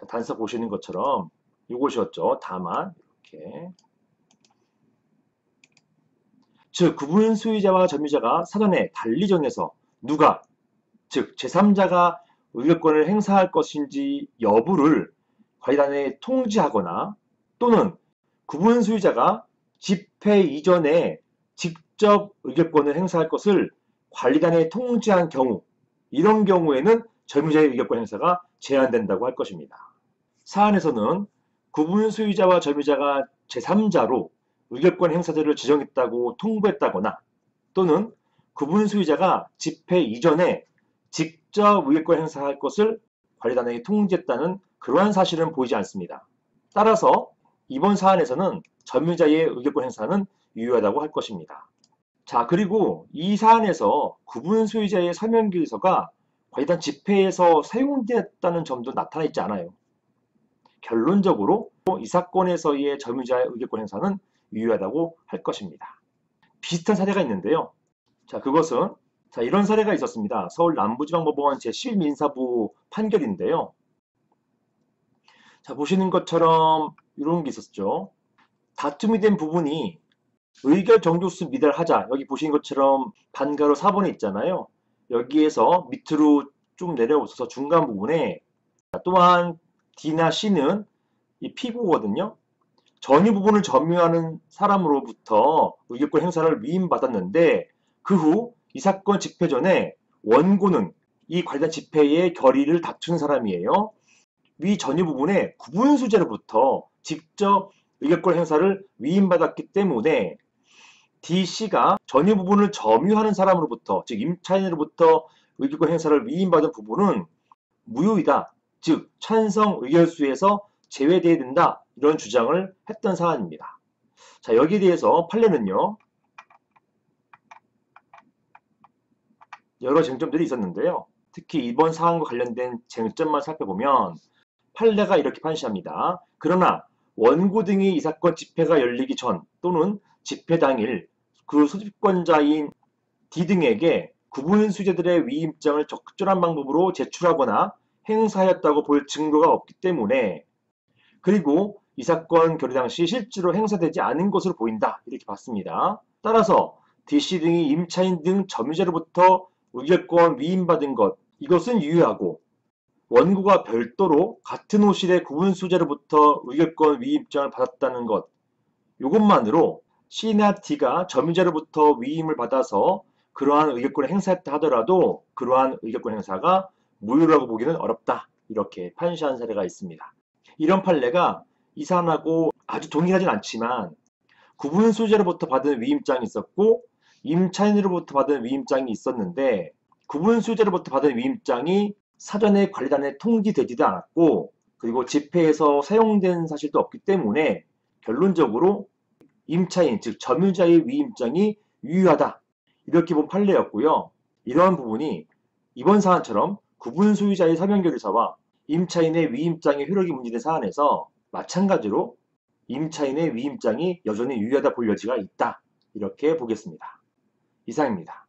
자, 단서 보시는 것처럼 이것이었죠. 다만 이렇게 즉 구분 수의자와 점유자가 사전에 달리 정해서 누가 즉 제3자가 의결권을 행사할 것인지 여부를 관리단에 통지하거나 또는 구분 수의자가 집회 이전에 직접 의결권을 행사할 것을 관리단에 통지한 경우 이런 경우에는 점유자의 의결권 행사가 제한된다고 할 것입니다. 사안에서는 구분 수의자와 점유자가 제3자로 의결권 행사자를 지정했다고 통보했다거나 또는 구분 수의자가 집회 이전에 직접 의결권 행사할 것을 관리단에게 통지했다는 그러한 사실은 보이지 않습니다. 따라서 이번 사안에서는 점유자의 의결권 행사는 유효하다고 할 것입니다. 자, 그리고 이 사안에서 구분 수의자의 서명기일서가 관리단 집회에서 사용되었다는 점도 나타나 있지 않아요. 결론적으로 이 사건에서의 점유자의 의결권 행사는 유효하다고 할 것입니다. 비슷한 사례가 있는데요. 자, 그것은 이런 사례가 있었습니다. 서울 남부지방법원 제11민사부 판결인데요. 자, 보시는 것처럼 이런 게 있었죠. 다툼이 된 부분이 의결 정족수 미달하자. 여기 보시는 것처럼 반가로 4번에 있잖아요. 여기에서 밑으로 좀 내려오셔서 중간 부분에 또한 D나 C는 이 피고거든요. 전유 부분을 점유하는 사람으로부터 의결권 행사를 위임받았는데 그 후 이 사건 집회 전에 원고는 이 관련 집회의 결의를 다투는 사람이에요. 위 전유 부분에 구분 수재로부터 직접 의결권 행사를 위임받았기 때문에 DC가 전유 부분을 점유하는 사람으로부터 즉 임차인으로부터 의결권 행사를 위임받은 부분은 무효이다. 즉 찬성 의결수에서 제외돼야 된다. 이런 주장을 했던 사안입니다. 자, 여기에 대해서 판례는요. 여러 쟁점들이 있었는데요. 특히 이번 사안과 관련된 쟁점만 살펴보면 판례가 이렇게 판시합니다. 그러나 원고 등이 이 사건 집회가 열리기 전 또는 집회 당일 그 소집권자인 D 등에게 구분 수재들의 위임장을 적절한 방법으로 제출하거나 행사하였다고 볼 증거가 없기 때문에 그리고 이 사건 결의 당시 실제로 행사되지 않은 것으로 보인다. 이렇게 봤습니다. 따라서 DC 등이 임차인 등 점유자로부터 의결권 위임받은 것 이것은 유효하고 원고가 별도로 같은 호실의 구분 수재로부터 의결권 위임장을 받았다는 것 이것만으로 C나 D가 점유자로부터 위임을 받아서 그러한 의결권을 행사했다 하더라도 그러한 의결권 행사가 무효라고 보기는 어렵다. 이렇게 판시한 사례가 있습니다. 이런 판례가 이 사안하고 아주 동일하진 않지만 구분 수재로부터 받은 위임장이 있었고 임차인으로부터 받은 위임장이 있었는데 구분 수재로부터 받은 위임장이 사전에 관리단에 통지되지도 않았고 그리고 집회에서 사용된 사실도 없기 때문에 결론적으로 임차인 즉 점유자의 위임장이 유효하다. 이렇게 본 판례였고요. 이러한 부분이 이번 사안처럼 구분 소유자의 서명결의서와 임차인의 위임장의 효력이 문제된 사안에서 마찬가지로 임차인의 위임장이 여전히 유효하다 볼 여지가 있다. 이렇게 보겠습니다. 이상입니다.